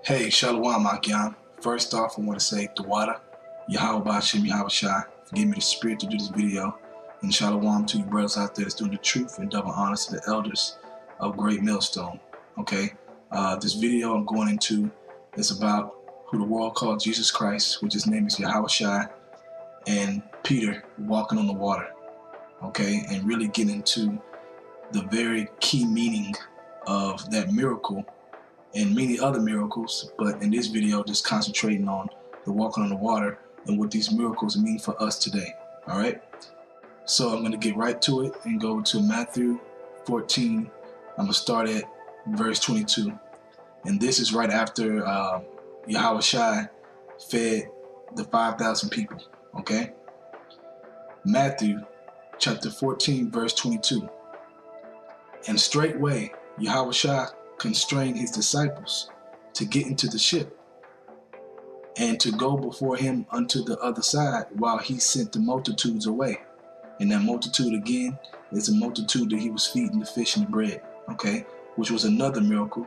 Hey, Shalom Akyam. First off, I want to say Dawada, Yahawashi for giving me the spirit to do this video. And Shalom to you brothers out there that's doing the truth and double honors to the elders of Great Millstone. Okay, this video I'm going into is about who the world called Jesus Christ, which his name is Yahawashi, and Peter walking on the water. Okay, and really get into the very key meaning of that miracle and many other miracles, but in this video just concentrating on the walking on the water and what these miracles mean for us today. All right, so I'm going to get right to it and go to Matthew 14. I'm going to start at verse 22, and this is right after Yahawashi fed the 5,000 people. Okay, Matthew chapter 14 verse 22. And straightway Yahawashi constrained his disciples to get into the ship and to go before him unto the other side while he sent the multitudes away. And that multitude again is the multitude that he was feeding the fish and the bread, okay, which was another miracle,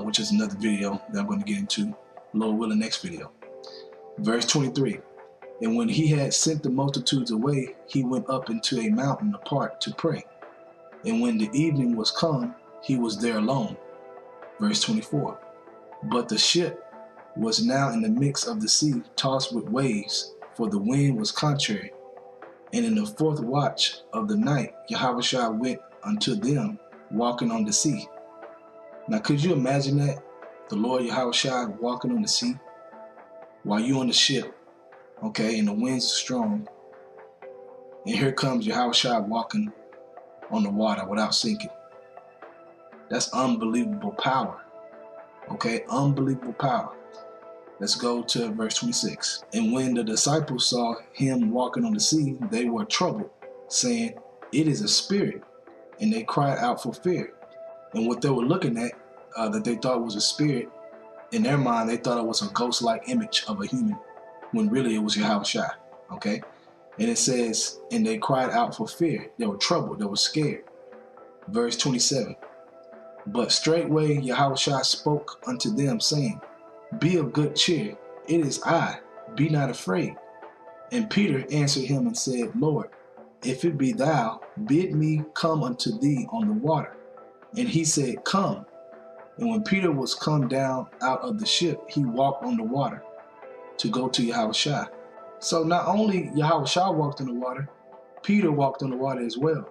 which is another video that I'm going to get into, Lord willing, next video. Verse 23. And when he had sent the multitudes away, he went up into a mountain apart to pray. And when the evening was come, he was there alone. Verse 24. But the ship was now in the midst of the sea, tossed with waves, for the wind was contrary. And in the fourth watch of the night, Yahawashi went unto them, walking on the sea. Now, could you imagine that? The Lord Yahawashi walking on the sea while you on the ship, okay, and the winds are strong. And here comes Yahawashi walking on the water without sinking. That's unbelievable power. Okay, unbelievable power. Let's go to verse 26. And when the disciples saw him walking on the sea, they were troubled, saying, It is a spirit. And they cried out for fear. And what they were looking at, that they thought was a spirit, in their mind, they thought it was a ghost-like image of a human, when really it was Yahawashi. Okay? And it says, and they cried out for fear. They were troubled. They were scared. Verse 27. But straightway Yahawashi spoke unto them, saying, Be of good cheer, it is I, be not afraid. And Peter answered him and said, Lord, if it be thou, bid me come unto thee on the water. And he said, Come. And when Peter was come down out of the ship, he walked on the water to go to Yahawashi. So not only Yahawashi walked on the water, Peter walked on the water as well.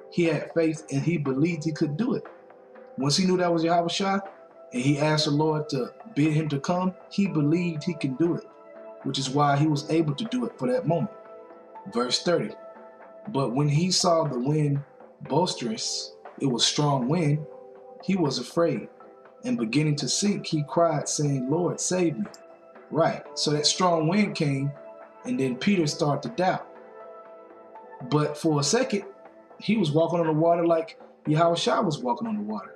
He had faith and he believed he could do it. Once he knew that was Yahawashi and he asked the Lord to bid him to come, he believed he can do it, which is why he was able to do it for that moment. Verse 30. But when he saw the wind boisterous, it was strong wind, he was afraid, and beginning to sink, he cried, saying, Lord, save me. Right, so that strong wind came, and then Peter started to doubt. But for a second, he was walking on the water like Yahawashi was walking on the water.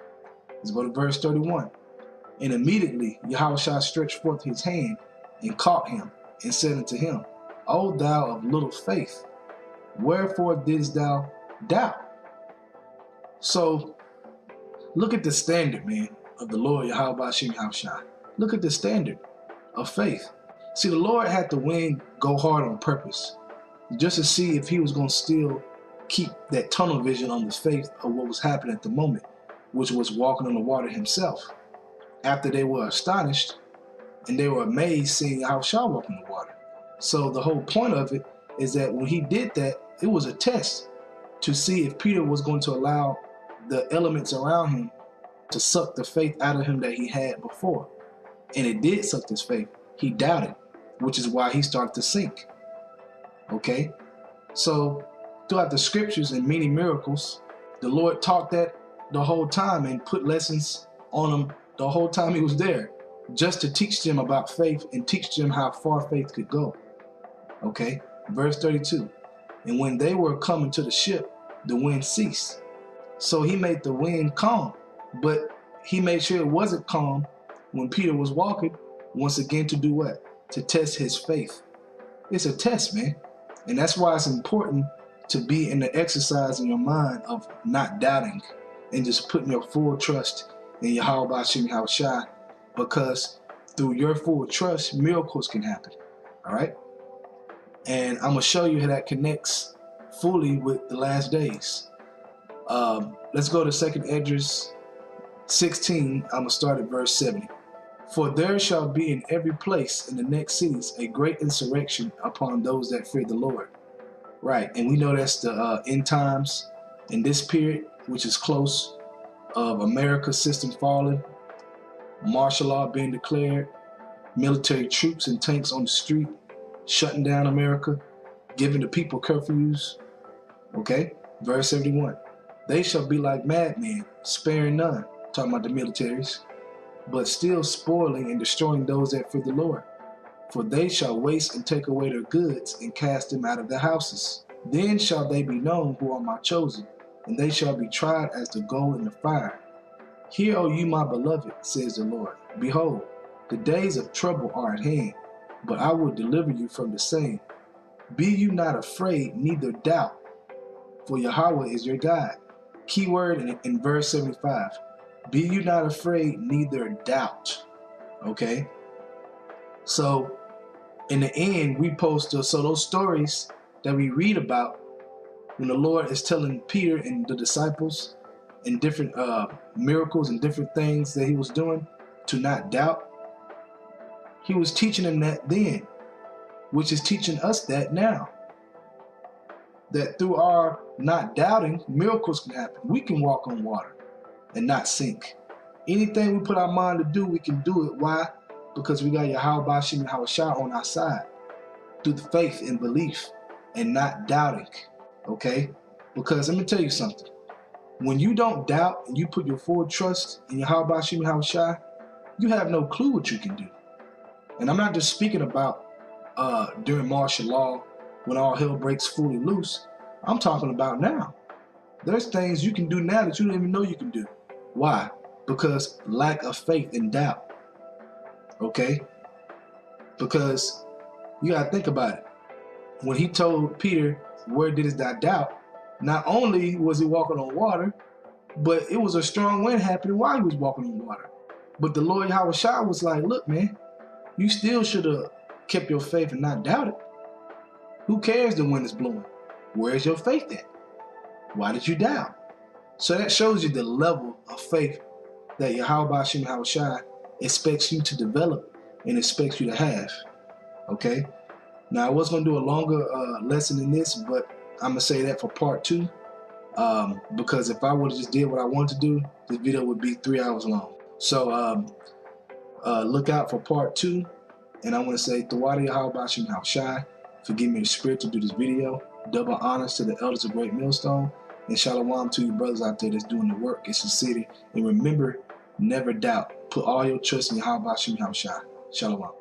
Let's go to verse 31. And immediately Yahawashi stretched forth his hand and caught him and said unto him, O thou of little faith, wherefore didst thou doubt? So look at the standard, man, of the Lord Yahawashi. Look at the standard of faith. See, the Lord had the wind go hard on purpose, just to see if he was going to still keep that tunnel vision on the faith of what was happening at the moment, which was walking on the water himself. After they were astonished and they were amazed seeing Yahawashi walk on the water. So the whole point of it is that when he did that, it was a test to see if Peter was going to allow the elements around him to suck the faith out of him that he had before. And it did suck his faith. He doubted, which is why he started to sink. Okay? So throughout the scriptures and many miracles, the Lord taught that the whole time and put lessons on them the whole time he was there, just to teach them about faith and teach them how far faith could go. Okay, verse 32. And when they were coming to the ship, the wind ceased. So he made the wind calm, but he made sure it wasn't calm when Peter was walking, once again to do what? To test his faith. It's a test, man. And that's why it's important to be in the exercise in your mind of not doubting and just putting your full trust in Yahawashi because through your full trust, miracles can happen. All right? And I'm going to show you how that connects fully with the last days. Let's go to 2 Esdras 16. I'm going to start at verse 70. For there shall be in every place in the next cities a great insurrection upon those that fear the Lord. Right, and we know that's the end times in this period, which is close, of America's system falling, martial law being declared, military troops and tanks on the street, shutting down America, giving the people curfews. Okay, verse 71. They shall be like madmen, sparing none, talking about the militaries, but still spoiling and destroying those that fear the Lord. For they shall waste and take away their goods and cast them out of their houses. Then shall they be known who are my chosen, and they shall be tried as the gold in the fire. Hear, O you my beloved, says the Lord. Behold, the days of trouble are at hand, but I will deliver you from the same. Be you not afraid, neither doubt, for Yahweh is your God. Key word in verse 75. Be you not afraid, neither doubt. Okay? So, in the end, we post so those stories that we read about when the Lord is telling Peter and the disciples and different miracles and different things that he was doing to not doubt, he was teaching them that then, which is teaching us that now. That through our not doubting, miracles can happen. We can walk on water and not sink. Anything we put our mind to do, we can do it. Why? Because we got Yahawashi Forsake on our side through the faith and belief and not doubting, okay? Because let me tell you something. When you don't doubt and you put your full trust in Yahawashi Forsake, you have no clue what you can do. And I'm not just speaking about during martial law when all hell breaks fully loose. I'm talking about now. There's things you can do now that you don't even know you can do. Why? Because lack of faith and doubt. Okay? Because you gotta think about it. When he told Peter, where didst thou doubt? Not only was he walking on water, but it was a strong wind happening while he was walking on water. But the Lord Yahawashi was like, look, man, you still should have kept your faith and not doubted. Who cares the wind is blowing? Where's your faith at? Why did you doubt? So that shows you the level of faith that Yahawashi Forsake expects you to develop and expects you to have. Okay? Now, I was going to do a longer lesson than this, but I'm going to say that for part 2. Because if I would have just did what I wanted to do, this video would be 3 hours long. So look out for part 2. And I want to say, Tawada Yahawashi Forsake for giving me the spirit to do this video. Double honors to the elders of Great Millstone. And shalom to you brothers out there that's doing the work in sincerity. And remember, never doubt. Put all your trust in Yahawashi Forsake. Shalom.